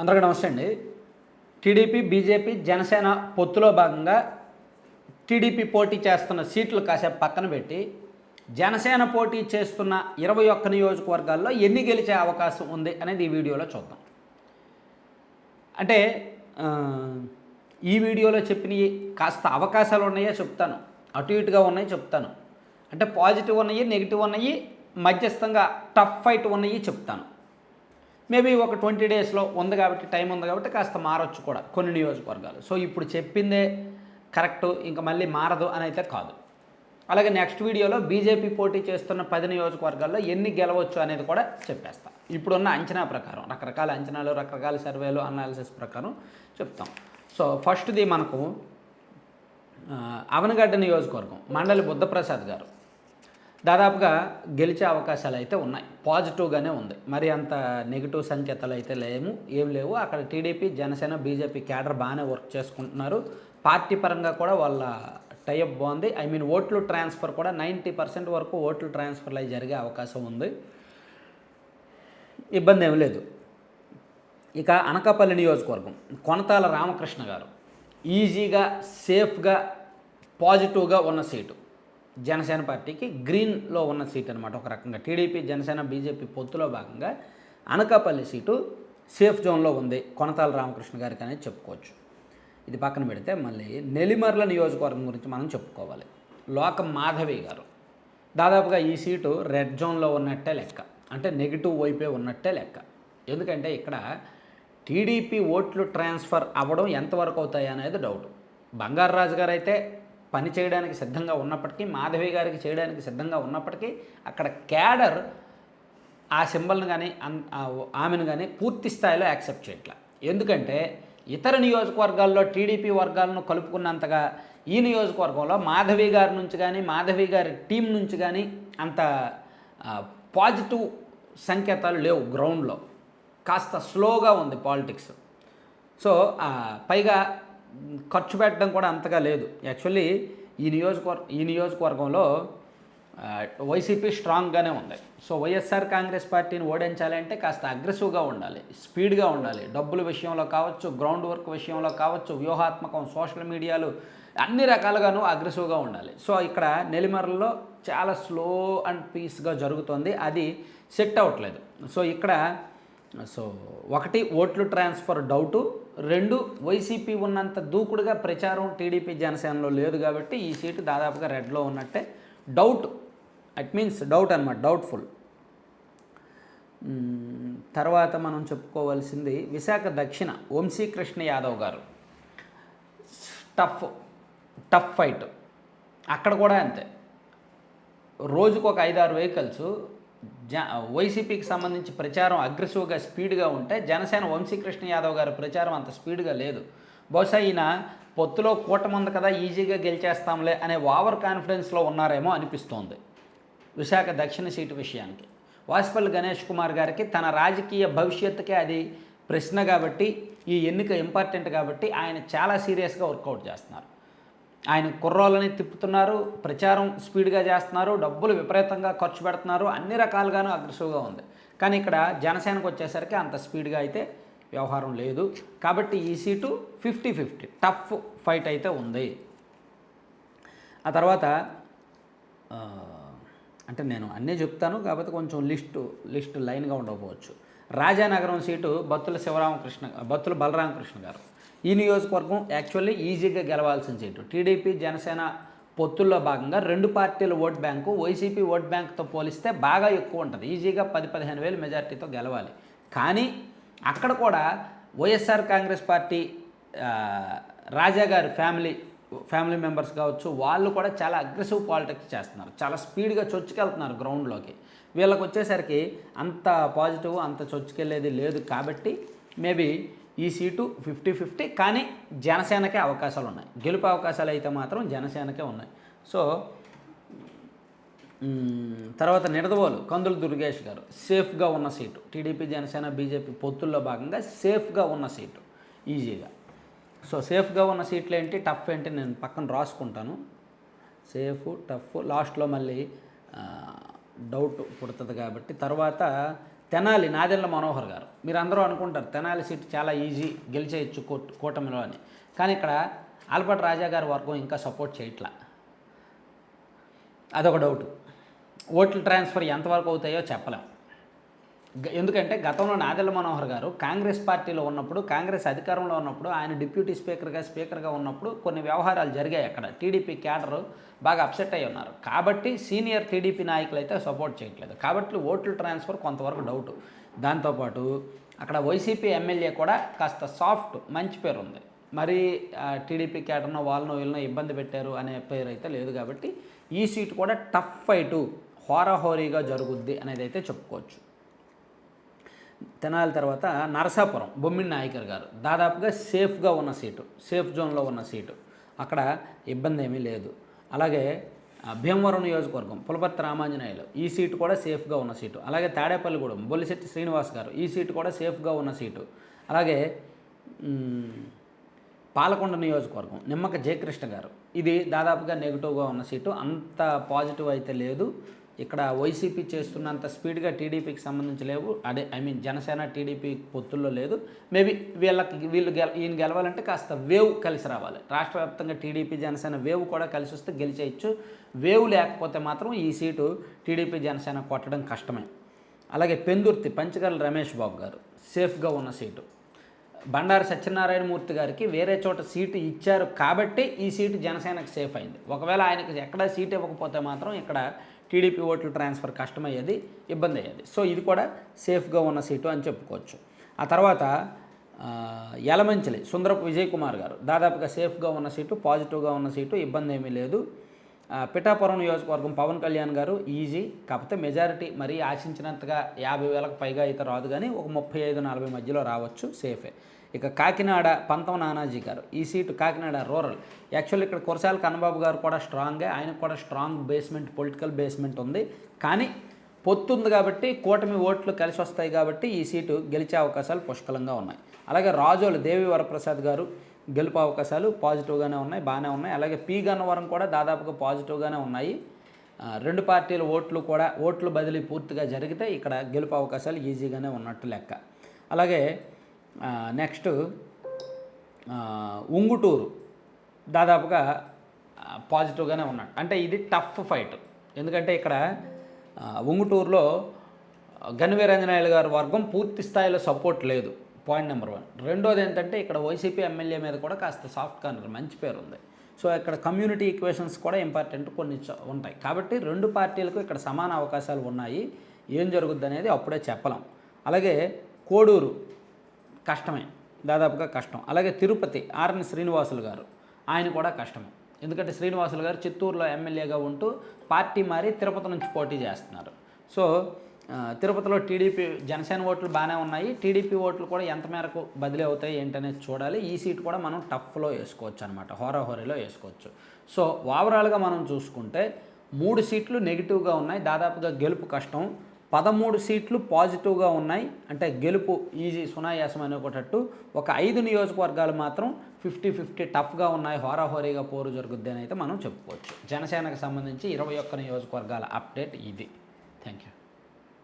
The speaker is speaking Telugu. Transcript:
అందరికీ నమస్తే అండి. టీడీపీ, బీజేపీ, జనసేన పొత్తులో భాగంగా టీడీపీ పోటీ చేస్తున్న సీట్లు కాసేపు పక్కన పెట్టి జనసేన పోటీ చేస్తున్న 21 నియోజకవర్గాల్లో ఎన్ని గెలిచే అవకాశం ఉంది అనేది ఈ వీడియోలో చూద్దాం. అంటే ఈ వీడియోలో చెప్పినవి కాస్త అవకాశాలు ఉన్నాయో చెప్తాను, అటు ఇటుగా ఉన్నాయి చెప్తాను, అంటే పాజిటివ్ ఉన్నాయి, నెగిటివ్ ఉన్నాయి, మధ్యస్థంగా టఫ్ ఫైట్ ఉన్నాయి చెప్తాను. మేబీ ఒక 20 డేస్లో ఉంది కాబట్టి, టైం ఉంది కాబట్టి కాస్త మారొచ్చు కూడా కొన్ని నియోజకవర్గాలు. సో ఇప్పుడు చెప్పిందే కరెక్టు, ఇంకా మళ్ళీ మారదు అని అయితే కాదు. అలాగే నెక్స్ట్ వీడియోలో బీజేపీ పోటీ చేస్తున్న 10 నియోజకవర్గాల్లో ఎన్ని గెలవచ్చు అనేది కూడా చెప్పేస్తాం. ఇప్పుడున్న అంచనా ప్రకారం, రకరకాల అంచనాలు, రకరకాల సర్వేలు, అనాలిసిస్ ప్రకారం చెప్తాం. సో ఫస్ట్ది మనకు అవనగడ్డ నియోజకవర్గం, మండలి బుద్ధప్రసాద్ గారు దాదాపుగా గెలిచే అవకాశాలు అయితే ఉన్నాయి, పాజిటివ్గానే ఉంది. మరి అంత నెగిటివ్ సంకేతాలు అయితే ఏం లేవు. అక్కడ టీడీపీ, జనసేన, బీజేపీ క్యాడర్ బాగానే వర్క్ చేసుకుంటున్నారు. పార్టీ పరంగా కూడా వాళ్ళ టైఅప్ బాగుంది. ఓట్లు ట్రాన్స్ఫర్ కూడా 90% వరకు ఓట్లు ట్రాన్స్ఫర్లు అయి జరిగే అవకాశం ఉంది, ఇబ్బంది ఏమి లేదు. ఇక అనకాపల్లి నియోజకవర్గం, కొనతాల రామకృష్ణ గారు ఈజీగా, సేఫ్గా, పాజిటివ్గా ఉన్న సీటు, జనసేన పార్టీకి గ్రీన్లో ఉన్న సీట్ అనమాట. ఒక రకంగా టీడీపీ, జనసేన, బీజేపీ పొత్తులో భాగంగా అనకాపల్లి సీటు సేఫ్ జోన్లో ఉంది కొనతాల రామకృష్ణ గారికి అనేది చెప్పుకోవచ్చు. ఇది పక్కన పెడితే మళ్ళీ నెల్లిమర్ల నియోజకవర్గం గురించి మనం చెప్పుకోవాలి. లోకం మాధవి గారు దాదాపుగా ఈ సీటు రెడ్ జోన్లో ఉన్నట్టే లెక్క, అంటే నెగిటివ్ వైపే ఉన్నట్టే లెక్క. ఎందుకంటే ఇక్కడ టీడీపీ ఓట్లు ట్రాన్స్ఫర్ అవ్వడం ఎంతవరకు అవుతాయి అనేది డౌట్. బంగారరాజు గారు అయితే పని చేయడానికి సిద్ధంగా ఉన్నప్పటికీ, మాధవి గారికి చేయడానికి సిద్ధంగా ఉన్నప్పటికీ అక్కడ క్యాడర్ ఆ సింబల్ని కానీ ఆమెను కానీ పూర్తి స్థాయిలో యాక్సెప్ట్ చేయట్లా. ఎందుకంటే ఇతర నియోజకవర్గాల్లో టీడీపీ వర్గాలను కలుపుకున్నంతగా ఈ నియోజకవర్గంలో మాధవి గారి నుంచి కానీ, మాధవి గారి టీం నుంచి కానీ అంత పాజిటివ్ సంకేతాలు లేవు. గ్రౌండ్లో కాస్త స్లోగా ఉంది పాలిటిక్స్. సో పైగా ఖర్చు పెట్టడం కూడా అంతగా లేదు. యాక్చువల్లీ ఈ నియోజకవర్గంలో వైసీపీ స్ట్రాంగ్గానే ఉంది. సో వైఎస్ఆర్ కాంగ్రెస్ పార్టీని ఓడించాలంటే కాస్త అగ్రెసివ్గా ఉండాలి, స్పీడ్గా ఉండాలి. డబ్బుల విషయంలో కావచ్చు, గ్రౌండ్ వర్క్ విషయంలో కావచ్చు, వ్యూహాత్మకం, సోషల్ మీడియాలు, అన్ని రకాలుగాను అగ్రెసివ్గా ఉండాలి. సో ఇక్కడ నెల్లిమర్లలో చాలా స్లో అండ్ పీస్గా జరుగుతుంది, అది సెట్ అవ్వట్లేదు. సో ఇక్కడ ఒకటి ఓట్లు ట్రాన్స్ఫర్ డౌటు, 2 వైసీపీ ఉన్నంత దూకుడుగా ప్రచారం టీడీపీ, జనసేనలో లేదు కాబట్టి ఈ సీటు దాదాపుగా రెడ్లో ఉన్నట్టే. డౌట్, ఇట్ మీన్స్ డౌట్ అనమాట, డౌట్ఫుల్. తర్వాత మనం చెప్పుకోవాల్సింది విశాఖ దక్షిణ, వంశీకృష్ణ యాదవ్ గారు టఫ్ ఫైట్. అక్కడ కూడా అంతే, రోజుకు ఒక 5-6 వెహికల్స్ వైసీపీకి సంబంధించి ప్రచారం అగ్రెసివ్గా, స్పీడ్గా ఉంటే జనసేన వంశీకృష్ణ యాదవ్ గారి ప్రచారం అంత స్పీడ్గా లేదు. బహుశా ఈయన పొత్తులో కూటమి ఉంది కదా, ఈజీగా గెలిచేస్తాంలే అనే ఓవర్ కాన్ఫిడెన్స్లో ఉన్నారేమో అనిపిస్తోంది. విశాఖ దక్షిణ సీటు విషయానికి వాసుపల్లి గణేష్ కుమార్ గారికి తన రాజకీయ భవిష్యత్తుకే అది ప్రశ్న కాబట్టి, ఈ ఎన్నిక ఇంపార్టెంట్ కాబట్టి ఆయన చాలా సీరియస్గా వర్కౌట్ చేస్తున్నారు. ఆయన కుర్రోళ్ళని తిప్పుతున్నారు, ప్రచారం స్పీడ్గా చేస్తున్నారు, డబ్బులు విపరీతంగా ఖర్చు పెడుతున్నారు, అన్ని రకాలుగాను అగ్రెసివ్గా ఉంది. కానీ ఇక్కడ జనసేనకు వచ్చేసరికి అంత స్పీడ్గా అయితే వ్యవహారం లేదు. కాబట్టి ఈ సీటు 50-50 టఫ్ ఫైట్ అయితే ఉంది. ఆ తర్వాత అంటే నేను అన్నీ చెప్తాను కాబట్టి కొంచెం లిస్టు లైన్గా ఉండకపోవచ్చు. రాజానగరం సీటు బత్తుల బలరామకృష్ణ గారు. ఈ నియోజకవర్గం యాక్చువల్లీ ఈజీగా గెలవాల్సిన సీటు. టీడీపీ, జనసేన పొత్తుల్లో భాగంగా 2 పార్టీల ఓట్ బ్యాంకు వైసీపీ ఓట్ బ్యాంకుతో పోలిస్తే బాగా ఎక్కువ ఉంటుంది. ఈజీగా 10-15 వేలు మెజార్టీతో గెలవాలి. కానీ అక్కడ కూడా వైఎస్ఆర్ కాంగ్రెస్ పార్టీ రాజా గారి ఫ్యామిలీ మెంబర్స్ కావచ్చు, వాళ్ళు కూడా చాలా అగ్రెసివ్ పాలిటిక్స్ చేస్తున్నారు, చాలా స్పీడ్గా చొచ్చుకెళ్తున్నారు గ్రౌండ్లోకి. వీళ్ళకి వచ్చేసరికి అంత పాజిటివ్, అంత చొచ్చుకెళ్ళేది లేదు. కాబట్టి మేబీ ఈ సీటు 50-50, కానీ జనసేనకే అవకాశాలు ఉన్నాయి. గెలుపు అవకాశాలు అయితే మాత్రం జనసేనకే ఉన్నాయి. సో తర్వాత నిడదవోలు కందుల దుర్గేష్ గారు సేఫ్గా ఉన్న సీటు, టీడీపీ, జనసేన, బీజేపీ పొత్తుల్లో భాగంగా సేఫ్గా ఉన్న సీటు ఈజీగా. సో సేఫ్గా ఉన్న సీట్లు ఏంటి, టఫ్ ఏంటి నేను పక్కన రాసుకుంటాను. సేఫ్, టఫ్, లాస్ట్లో మళ్ళీ డౌట్ పుడుతుంది కాబట్టి. తర్వాత తెనాలి నాదెండ్ల మనోహర్ గారు. మీరు అందరూ అనుకుంటారు తెనాలి సీట్ చాలా ఈజీ గెలిచేయచ్చు కూటమిలో అని, కానీ ఇక్కడ ఆలపాటి రాజా గారి వర్గం ఇంకా సపోర్ట్ చేయట్లా. అదొక డౌటు. ఓట్ల ట్రాన్స్ఫర్ ఎంతవరకు అవుతాయో చెప్పలేం. ఎందుకంటే గతంలో నాదెళ్ల మనోహర్ గారు కాంగ్రెస్ పార్టీలో ఉన్నప్పుడు, కాంగ్రెస్ అధికారంలో ఉన్నప్పుడు, ఆయన డిప్యూటీ స్పీకర్గా ఉన్నప్పుడు కొన్ని వ్యవహారాలు జరిగాయి. అక్కడ టీడీపీ క్యాడరు బాగా అప్సెట్ అయి ఉన్నారు. కాబట్టి సీనియర్ టీడీపీ నాయకులు అయితే సపోర్ట్ చేయట్లేదు. కాబట్టి ఓట్ల ట్రాన్స్ఫర్ కొంతవరకు డౌటు. దాంతోపాటు అక్కడ వైసీపీ ఎమ్మెల్యే కూడా కాస్త సాఫ్ట్, మంచి పేరు ఉంది. మరి టీడీపీ క్యాడర్ను వాళ్ళను వీళ్ళను ఇబ్బంది పెట్టారు అనే పేరు అయితే లేదు. కాబట్టి ఈ సీటు కూడా టఫ్ ఫైటు, హోరాహోరీగా జరుగుద్ది అనేది అయితే చెప్పుకోవచ్చు. తెనాలి తర్వాత నరసాపురం బొమ్మిడి నాయకర్ గారు దాదాపుగా సేఫ్గా ఉన్న సీటు, సేఫ్ జోన్లో ఉన్న సీటు, అక్కడ ఇబ్బంది ఏమీ లేదు. అలాగే భీమవరం నియోజకవర్గం పులపర్తి రామాంజనేయులు, ఈ సీటు కూడా సేఫ్గా ఉన్న సీటు. అలాగే తాడేపల్లిగూడెం బొల్లిశెట్టి శ్రీనివాస్ గారు, ఈ సీటు కూడా సేఫ్గా ఉన్న సీటు. అలాగే పాలకొండ నియోజకవర్గం నిమ్మక జయకృష్ణ గారు, ఇది దాదాపుగా నెగిటివ్గా ఉన్న సీటు, అంత పాజిటివ్ అయితే లేదు. ఇక్కడ వైసీపీ చేస్తున్నంత స్పీడ్గా టీడీపీకి సంబంధించి లేవు. జనసేన టీడీపీ పొత్తుల్లో లేదు. మేబీ ఈయన గెలవాలంటే కాస్త వేవ్ కలిసి రావాలి. రాష్ట్ర వ్యాప్తంగా టీడీపీ జనసేన వేవ్ కూడా కలిసి వస్తే గెలిచేయచ్చు. వేవ్ లేకపోతే మాత్రం ఈ సీటు టీడీపీ జనసేన కొట్టడం కష్టమే. అలాగే పెందుర్తి పంచకర్ల రమేష్ బాబు గారు సేఫ్గా ఉన్న సీటు. బండారు సత్యనారాయణమూర్తి గారికి వేరే చోట సీటు ఇచ్చారు కాబట్టి ఈ సీటు జనసేనకు సేఫ్ అయింది. ఒకవేళ ఆయనకు ఎక్కడ సీటు ఇవ్వకపోతే మాత్రం ఇక్కడ టీడీపీ ఓట్లు ట్రాన్స్ఫర్ కష్టమయ్యేది, ఇబ్బంది అయ్యేది. సో ఇది కూడా సేఫ్గా ఉన్న సీటు అని చెప్పుకోవచ్చు. ఆ తర్వాత యలమంచిలి సుందరపు విజయ్ కుమార్ గారు దాదాపుగా సేఫ్గా ఉన్న సీటు, పాజిటివ్గా ఉన్న సీటు, ఇబ్బంది ఏమీ లేదు. పిఠాపురం నియోజకవర్గం పవన్ కళ్యాణ్ గారు ఈజీ, కాకపోతే మెజారిటీ మరీ ఆశించినంతగా 50,000కు పైగా అయితే రాదు, కానీ ఒక 35-40 మధ్యలో రావచ్చు, సేఫే. ఇక కాకినాడ పంతం నానాజీ గారు, ఈ సీటు కాకినాడ రూరల్. యాక్చువల్లీ ఇక్కడ కురసాల కన్నబాబు గారు కూడా స్ట్రాంగే, ఆయనకు కూడా స్ట్రాంగ్ బేస్మెంట్, పొలిటికల్ బేస్మెంట్ ఉంది. కానీ పొత్తు ఉంది కాబట్టి, కూటమి ఓట్లు కలిసి వస్తాయి కాబట్టి ఈ సీటు గెలిచే అవకాశాలు పుష్కలంగా ఉన్నాయి. అలాగే రాజోలు దేవి వరప్రసాద్ గారు గెలుపు అవకాశాలు పాజిటివ్గానే ఉన్నాయి, బాగానే ఉన్నాయి. అలాగే పి గన్నవరం కూడా దాదాపుగా పాజిటివ్గానే ఉన్నాయి. రెండు పార్టీల ఓట్లు బదిలీ పూర్తిగా జరిగితే ఇక్కడ గెలుపు అవకాశాలు ఈజీగానే ఉన్నట్టు లెక్క. అలాగే నెక్స్ట్ ఉంగుటూరు దాదాపుగా పాజిటివ్గానే ఉన్నట్టు. అంటే ఇది టఫ్ ఫైట్, ఎందుకంటే ఇక్కడ ఉంగుటూరులో గన్వీరాంజనేయులు గారి వర్గం పూర్తి స్థాయిలో సపోర్ట్ లేదు, పాయింట్ నెంబర్ 1. రెండోది ఏంటంటే ఇక్కడ వైసీపీ ఎమ్మెల్యే మీద కూడా కాస్త సాఫ్ట్ కార్నర్, మంచి పేరు ఉంది. సో ఇక్కడ కమ్యూనిటీ ఈక్వేషన్స్ కూడా ఇంపార్టెంట్ కొన్ని ఉంటాయి. కాబట్టి రెండు పార్టీలకు ఇక్కడ సమాన అవకాశాలు ఉన్నాయి. ఏం జరుగుద్ది అనేది అప్పుడే చెప్పలేం. అలాగే కోడూరు కష్టమే, దాదాపుగా కష్టం. అలాగే తిరుపతి ఆర్ఎన్ శ్రీనివాసులు గారు, ఆయన కూడా కష్టమే. ఎందుకంటే శ్రీనివాసులు గారు చిత్తూరులో ఎమ్మెల్యేగా ఉంటూ పార్టీ మారి తిరుపతి నుంచి పోటీ చేస్తున్నారు. సో తిరుపతిలో టీడీపీ జనసేన ఓట్లు బాగానే ఉన్నాయి, టీడీపీ ఓట్లు కూడా ఎంత మేరకు బదిలీ అవుతాయి ఏంటనేది చూడాలి. ఈ సీట్ కూడా మనం టఫ్లో వేసుకోవచ్చు అనమాట, హోరాహోరీలో వేసుకోవచ్చు. సో ఓవరాల్గా మనం చూసుకుంటే 3 సీట్లు నెగిటివ్గా ఉన్నాయి, దాదాపుగా గెలుపు కష్టం. 13 సీట్లు పాజిటివ్గా ఉన్నాయి, అంటే గెలుపు ఈజీ, సునాయాసం అనుకునేటట్టు. ఒక 5 నియోజకవర్గాలు మాత్రం 50-50 టఫ్గా ఉన్నాయి, హోరాహోరీగా పోరు జరుగుద్ది అని అయితే మనం చెప్పుకోవచ్చు. జనసేనకు సంబంధించి 21 నియోజకవర్గాల అప్డేట్ ఇది. Thank you.